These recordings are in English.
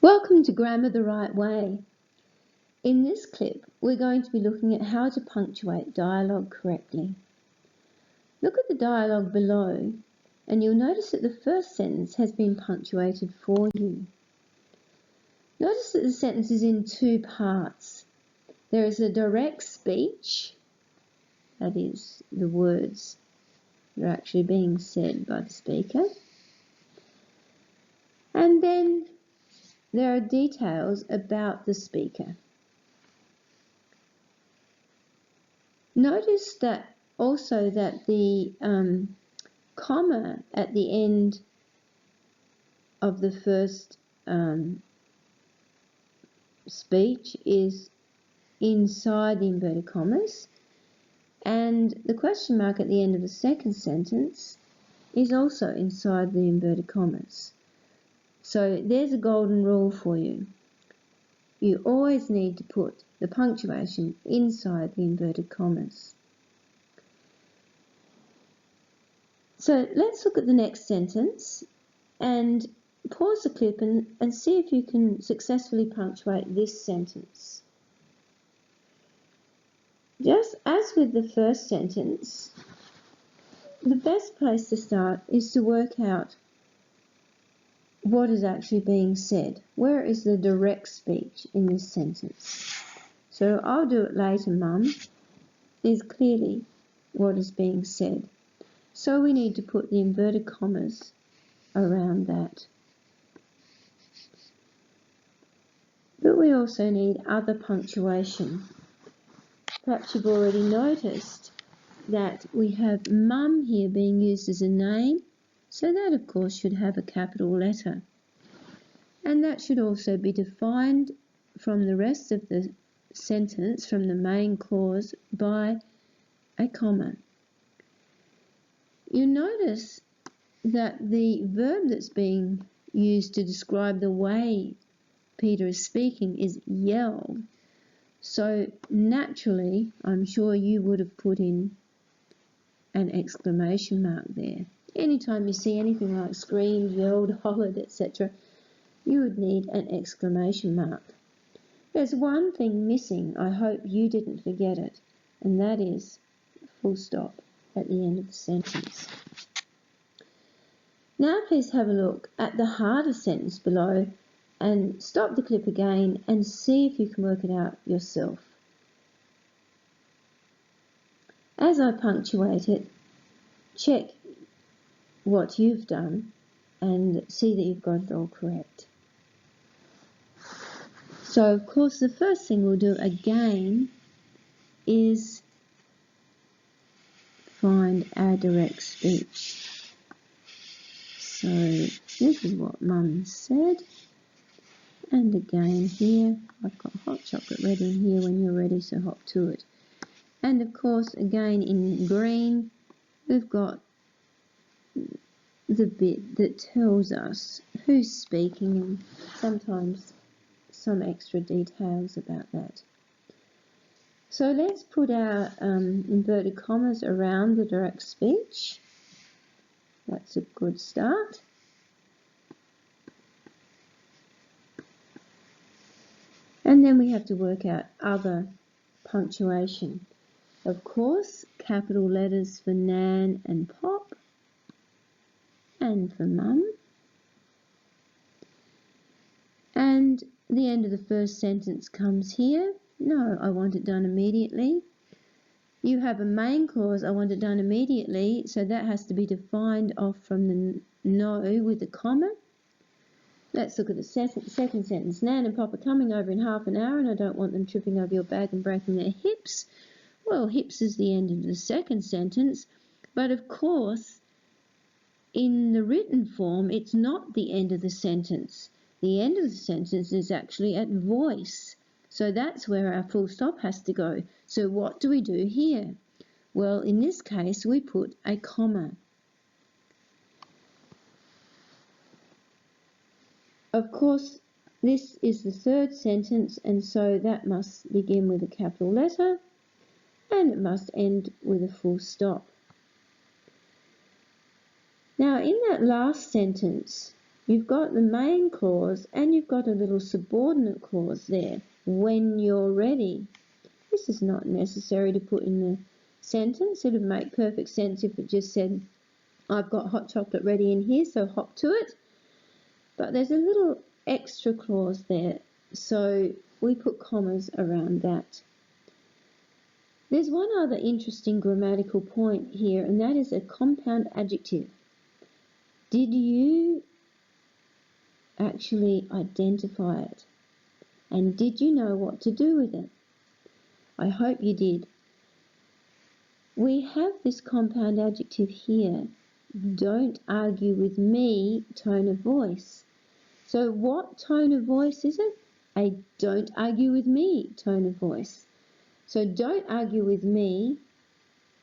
Welcome to Grammar the Right Way. In this clip, we're going to be looking at how to punctuate dialogue correctly. Look at the dialogue below and you'll notice that the first sentence has been punctuated for you. Notice that the sentence is in two parts. There is a direct speech, that is, the words that are actually being said by the speaker, and then there are details about the speaker. Notice that also that the comma at the end of the first speech is inside the inverted commas, and the question mark at the end of the second sentence is also inside the inverted commas. So there's a golden rule for you. You always need to put the punctuation inside the inverted commas. So let's look at the next sentence and pause the clip and see if you can successfully punctuate this sentence. Just as with the first sentence, the best place to start is to work out what is actually being said. Where is the direct speech in this sentence? So I'll do it later, Mum, is clearly what is being said. So we need to put the inverted commas around that. But we also need other punctuation. Perhaps you've already noticed that we have mum here being used as a name, so that of course should have a capital letter. And that should also be defined from the rest of the sentence, from the main clause, by a comma. You notice that the verb that's being used to describe the way Peter is speaking is yell. So naturally, I'm sure you would have put in an exclamation mark there. Anytime you see anything like screamed, yelled, hollered, etc., you would need an exclamation mark. There's one thing missing. I hope you didn't forget it, and that is full stop at the end of the sentence. Now please have a look at the harder sentence below and stop the clip again and see if you can work it out yourself. As I punctuate it, check what you've done and see that you've got it all correct. So of course the first thing we'll do again is find our direct speech. So this is what Mum said, and again here I've got hot chocolate ready in here when you're ready, so hop to it. And of course again in green we've got the bit that tells us who's speaking and sometimes some extra details about that. So let's put our inverted commas around the direct speech. That's a good start. And then we have to work out other punctuation. Of course, capital letters for Nan and Pop, and for Mum. And the end of the first sentence comes here. No, I want it done immediately. You have a main clause, I want it done immediately, so that has to be defined off from the no with a comma. Let's look at the second sentence. Nan and Pop are coming over in half an hour and I don't want them tripping over your bag and breaking their hips. Well, hips is the end of the second sentence, but of course, in the written form, it's not the end of the sentence. The end of the sentence is actually at voice. So that's where our full stop has to go. So what do we do here? Well, in this case, we put a comma. Of course, this is the third sentence, and so that must begin with a capital letter, and it must end with a full stop. Now, in that last sentence, you've got the main clause and you've got a little subordinate clause there, when you're ready. This is not necessary to put in the sentence. It would make perfect sense if it just said, I've got hot chocolate ready in here, so hop to it. But there's a little extra clause there, so we put commas around that. There's one other interesting grammatical point here, and that is a compound adjective. Did you actually identify it? And did you know what to do with it? I hope you did. We have this compound adjective here, don't argue with me tone of voice. So what tone of voice is it? A don't argue with me tone of voice. So don't argue with me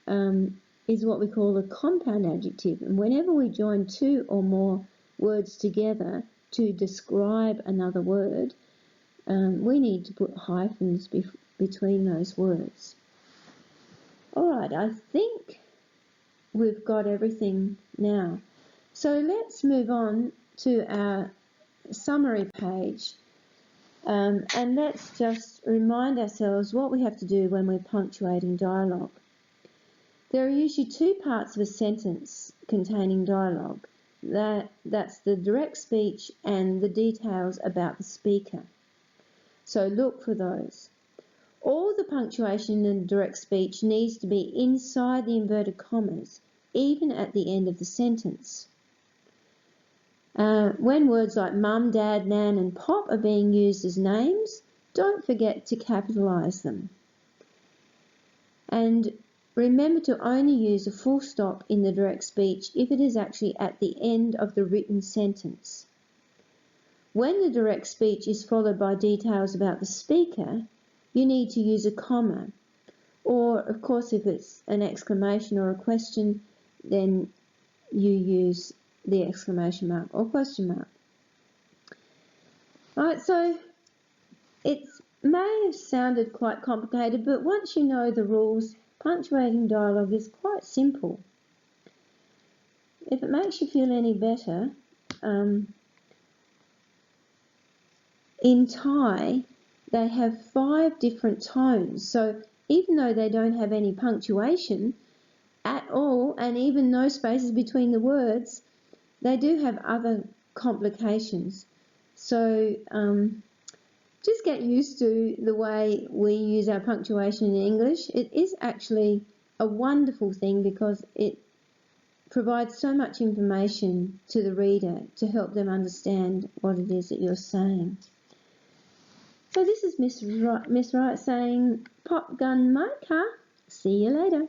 is what we call a compound adjective. And whenever we join two or more words together to describe another word, we need to put hyphens between those words. All right, I think we've got everything now. So let's move on to our summary page. And let's just remind ourselves what we have to do when we're punctuating dialogue. There are usually two parts of a sentence containing dialogue. That's the direct speech and the details about the speaker. So look for those. All the punctuation in direct speech needs to be inside the inverted commas, even at the end of the sentence. When words like mum, dad, nan and pop are being used as names, don't forget to capitalise them. And remember to only use a full stop in the direct speech if it is actually at the end of the written sentence. When the direct speech is followed by details about the speaker, you need to use a comma. Or, of course, if it's an exclamation or a question, then you use the exclamation mark or question mark. Alright, so it may have sounded quite complicated, but once you know the rules, punctuating dialogue is quite simple. If it makes you feel any better, in Thai they have 5 different tones, so even though they don't have any punctuation at all and even no spaces between the words, they do have other complications. So just get used to the way we use our punctuation in English. It is actually a wonderful thing because it provides so much information to the reader to help them understand what it is that you're saying. So this is Miss Wright saying, pop gun my car. See you later.